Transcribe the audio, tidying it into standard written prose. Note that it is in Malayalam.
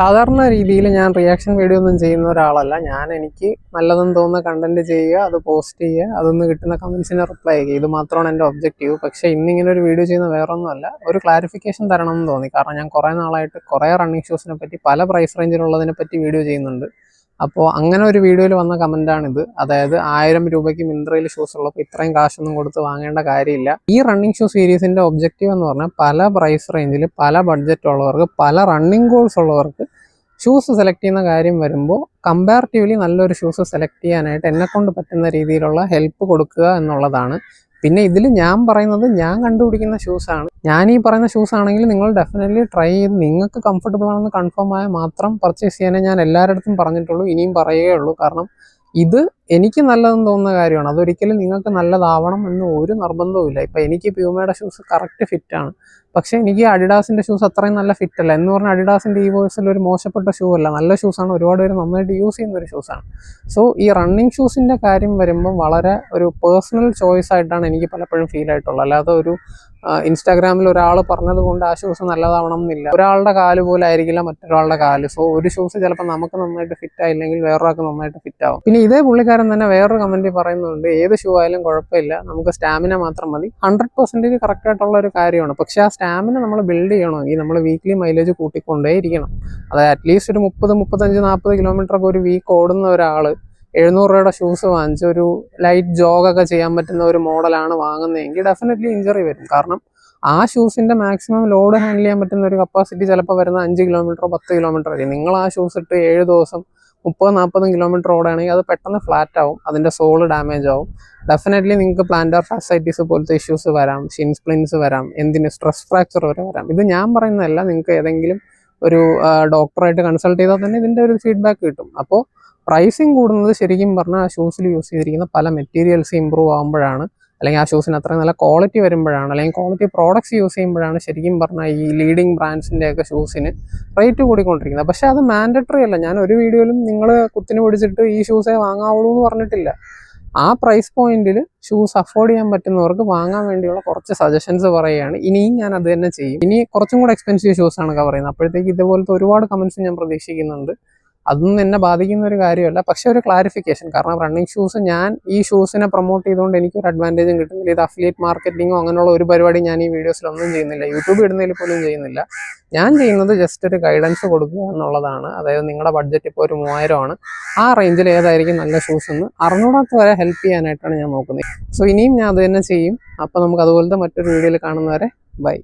സാധാരണ രീതിയിൽ ഞാൻ റിയാക്ഷൻ വീഡിയോ ഒന്നും ചെയ്യുന്ന ഒരാളല്ല. എനിക്ക് നല്ലതെന്ന് തോന്നുന്ന കണ്ടന്റ് ചെയ്യുക, അത് പോസ്റ്റ് ചെയ്യുക, അതൊന്ന് കിട്ടുന്ന കമന്റ്സിന് റിപ്ലൈ ചെയ്യുക. ഇത് മാത്രമാണ് എൻ്റെ ഒബ്ജക്റ്റീവ്. പക്ഷേ ഇന്നിങ്ങനെ ഒരു വീഡിയോ ചെയ്യുന്ന വേറൊന്നുമല്ല, ഒരു ക്ലാരിഫിക്കേഷൻ തരണം എന്ന് തോന്നി. കാരണം ഞാൻ കുറേ നാളായിട്ട് കുറേ റണ്ണിങ് ഷൂസിനെ പറ്റി, പല പ്രൈസ് റേഞ്ചിലുള്ളതിനെ പറ്റി വീഡിയോ ചെയ്യുന്നുണ്ട്. അപ്പോൾ അങ്ങനെ ഒരു വീഡിയോയിൽ വന്ന കമൻറ്റാണിത്. അതായത് 1000 രൂപയ്ക്ക് മിന്ത്രയിൽ ഷൂസ് ഉള്ളപ്പോൾ ഇത്രയും കാശൊന്നും കൊടുത്ത് വാങ്ങേണ്ട കാര്യമില്ല. ഈ റണ്ണിങ് ഷൂ സീരീസിൻ്റെ ഒബ്ജക്റ്റീവ് എന്ന് പറഞ്ഞാൽ പല പ്രൈസ് റേഞ്ചിൽ, പല ബഡ്ജറ്റ് ഉള്ളവർക്ക്, പല റണ്ണിങ് ഗോൾസ് ഉള്ളവർക്ക് ഷൂസ് സെലക്ട് ചെയ്യുന്ന കാര്യം വരുമ്പോൾ കമ്പാരിറ്റീവ്ലി നല്ലൊരു ഷൂസ് സെലക്ട് ചെയ്യാനായിട്ട് എന്നെക്കൊണ്ട് പറ്റുന്ന രീതിയിലുള്ള ഹെൽപ്പ് കൊടുക്കുക എന്നുള്ളതാണ്. പിന്നെ ഇതിൽ ഞാൻ പറയുന്നത് ഞാൻ കണ്ടുപിടിക്കുന്ന ഷൂസാണ്. ഞാൻ ഈ പറയുന്ന ഷൂസ് ആണെങ്കിൽ നിങ്ങൾ ഡെഫിനറ്റ്ലി ട്രൈ ചെയ്ത് നിങ്ങൾക്ക് കംഫർട്ടബിൾ ആണെന്ന് കൺഫേം ആയ മാത്രം പർച്ചേസ് ചെയ്യാനേ ഞാൻ എല്ലാവരുടെ അടുത്തും പറഞ്ഞിട്ടുള്ളൂ, ഇനിയും പറയുകയുള്ളൂ. കാരണം ഇത് എനിക്ക് നല്ലതെന്ന് തോന്നുന്ന കാര്യമാണ്. അതൊരിക്കലും നിങ്ങൾക്ക് നല്ലതാവണം എന്ന് ഒരു നിർബന്ധവും ഇല്ല. ഇപ്പം എനിക്ക് പ്യൂമയുടെ ഷൂസ് കറക്റ്റ് ഫിറ്റാണ്, പക്ഷേ എനിക്ക് അഡിഡാസിൻ്റെ ഷൂസ് അത്രയും നല്ല ഫിറ്റ് അല്ല. എന്ന് പറഞ്ഞാൽ അഡിഡാസിൻ്റെ ഈ വോയ്സിൽ ഒരു മോശപ്പെട്ട ഷൂ അല്ല, നല്ല ഷൂസാണ്, ഒരുപാട് പേര് നന്നായിട്ട് യൂസ് ചെയ്യുന്ന ഒരു ഷൂസാണ്. സോ ഈ റണ്ണിങ് ഷൂസിൻ്റെ കാര്യം വരുമ്പോൾ വളരെ ഒരു പേഴ്സണൽ ചോയ്സ് ആയിട്ടാണ് എനിക്ക് പലപ്പോഴും ഫീൽ ആയിട്ടുള്ളത്. അല്ലാതെ ഒരു ഇൻസ്റ്റാഗ്രാമിൽ ഒരാൾ പറഞ്ഞത് കൊണ്ട് ആ ഷൂസ് നല്ലതാവണം എന്നില്ല. ഒരാളുടെ കാല് പോലെ ആയിരിക്കില്ല മറ്റൊരാളുടെ കാല്. സോ ഒരു ഷൂസ് ചിലപ്പോൾ നമുക്ക് നന്നായിട്ട് ഫിറ്റ് ആയില്ലെങ്കിൽ വേറൊരാൾക്ക് നന്നായിട്ട് ഫിറ്റ് ആവും. പിന്നെ ഇതേ പുള്ളിക്കാരൻ തന്നെ വേറൊരു കമൻറ്റിൽ പറയുന്നുണ്ട്, ഏത് ഷൂ ആയാലും കുഴപ്പമില്ല, നമുക്ക് സ്റ്റാമിന മാത്രം മതി. 100% കറക്റ്റ് ആയിട്ടുള്ള ഒരു കാര്യമാണ്. പക്ഷേ ആ സ്റ്റാമിന നമ്മൾ ബിൽഡ് ചെയ്യണമെങ്കിൽ നമ്മൾ വീക്ക്ലി മൈലേജ് കൂട്ടിക്കൊണ്ടേ ഇരിക്കണം. അതായത് അറ്റ്ലീസ്റ്റ് ഒരു 30, 35, 40 കിലോമീറ്ററൊക്കെ ഒരു വീക്ക് ഓടുന്ന ഒരാൾ 700 രൂപയുടെ ഷൂസ് വാങ്ങിച്ച് ഒരു ലൈറ്റ് ജോഗൊക്കെ ചെയ്യാൻ പറ്റുന്ന ഒരു മോഡലാണ് വാങ്ങുന്നതെങ്കിൽ ഡെഫിനറ്റ്ലി ഇഞ്ചറി വരും. കാരണം ആ ഷൂസിൻ്റെ മാക്സിമം ലോഡ് ഹാൻഡിൽ ചെയ്യാൻ പറ്റുന്ന ഒരു കപ്പാസിറ്റി ചിലപ്പോൾ വരുന്ന 5 കിലോമീറ്ററോ 10 കിലോമീറ്റർ ആയിരിക്കും. നിങ്ങൾ ആ ഷൂസ് ഇട്ട് 7 ദിവസം 30-40 കിലോമീറ്റർ ഓടുകയാണെങ്കിൽ അത് പെട്ടെന്ന് ഫ്ലാറ്റ് ആവും, അതിൻ്റെ സോള് ഡാമേജ് ആവും. ഡെഫിനറ്റ്ലി നിങ്ങൾക്ക് പ്ലാന്റർ ഫാസൈറ്റീസ് പോലത്തെ ഇഷ്യൂസ് വരാം, ഷിൻ സ്പ്ലിൻസ് വരാം, എന്തിന് സ്ട്രെസ് ഫ്രാക്ചർ വരെ വരാം. ഇത് ഞാൻ പറയുന്നതല്ല, നിങ്ങൾക്ക് ഏതെങ്കിലും ഒരു ഡോക്ടറായിട്ട് കൺസൾട്ട് ചെയ്താൽ തന്നെ ഇതിൻ്റെ ഒരു ഫീഡ്ബാക്ക് കിട്ടും. അപ്പോൾ പ്രൈസിങ് കൂടുന്നത് ശരിക്കും പറഞ്ഞാൽ ആ ഷൂസിൽ യൂസ് ചെയ്തിരിക്കുന്ന പല മെറ്റീരിയൽസ് ഇമ്പ്രൂവ് ആകുമ്പോഴാണ്, അല്ലെങ്കിൽ ആ ഷൂസിന് അത്രയും നല്ല ക്വാളിറ്റി വരുമ്പോഴാണ്, അല്ലെങ്കിൽ ക്വാളിറ്റി പ്രോഡക്ട്സ് യൂസ് ചെയ്യുമ്പോഴാണ് ശരിക്കും പറഞ്ഞാൽ ഈ ലീഡിങ് ബ്രാൻഡ്സിൻ്റെയൊക്കെ ഷൂസിന് റേറ്റ് കൂടിക്കൊണ്ടിരിക്കുന്നത്. പക്ഷേ അത് മാൻഡറ്ററി അല്ല. ഞാൻ ഒരു വീഡിയോയിലും നിങ്ങൾ കുത്തിന് പിടിച്ചിട്ട് ഈ ഷൂസേ വാങ്ങാവുള്ളൂ എന്ന് പറഞ്ഞിട്ടില്ല. ആ പ്രൈസ് പോയിന്റിൽ ഷൂസ് അഫോർഡ് ചെയ്യാൻ പറ്റുന്നവർക്ക് വാങ്ങാൻ വേണ്ടിയുള്ള കുറച്ച് സജഷൻസ് പറയുകയാണ്. ഇനിയും ഞാൻ അത് തന്നെ ചെയ്യും. ഇനി കുറച്ചും കൂടെ എക്സ്പെൻസീവ് ഷൂസാണ് പറയുന്നത്. അപ്പോഴത്തേക്ക് ഇതുപോലത്തെ ഒരുപാട് കമൻറ്റ്സ് ഞാൻ പ്രതീക്ഷിക്കുന്നുണ്ട്. അതൊന്നും എന്നെ ബാധിക്കുന്ന ഒരു കാര്യമല്ല. പക്ഷേ ഒരു ക്ലാരിഫിക്കേഷൻ, കാരണം റണ്ണിങ് ഷൂസ് ഞാൻ ഈ ഷൂസിനെ പ്രൊമോട്ട് ചെയ്തുകൊണ്ട് എനിക്കൊരു അഡ്വാൻറ്റേജും കിട്ടുന്നില്ല. ഇത് അഫിലിയേറ്റ് മാർക്കറ്റിങ്ങോ അങ്ങനെയുള്ള ഒരു പരിപാടി ഞാൻ ഈ വീഡിയോസിലൊന്നും ചെയ്യുന്നില്ല, യൂട്യൂബ് ഇടുന്നതിൽ പോലും ചെയ്യുന്നില്ല. ഞാൻ ചെയ്യുന്നത് ജസ്റ്റ് ഒരു ഗൈഡൻസ് കൊടുക്കുക എന്നുള്ളതാണ്. അതായത് നിങ്ങളുടെ ബഡ്ജറ്റ് ഇപ്പോൾ ഒരു 3000 ആണ്, ആ റേഞ്ചിൽ ഏതായിരിക്കും നല്ല ഷൂസ് എന്ന് അറിഞ്ഞൂടാത്ത വരെ ഹെൽപ്പ് ചെയ്യാനായിട്ടാണ് ഞാൻ നോക്കുന്നത്. സോ ഇനിയും ഞാൻ അത് തന്നെ ചെയ്യും. അപ്പോൾ നമുക്ക് അതുപോലത്തെ മറ്റൊരു വീഡിയോയിൽ കാണുന്നവരെ ബൈ.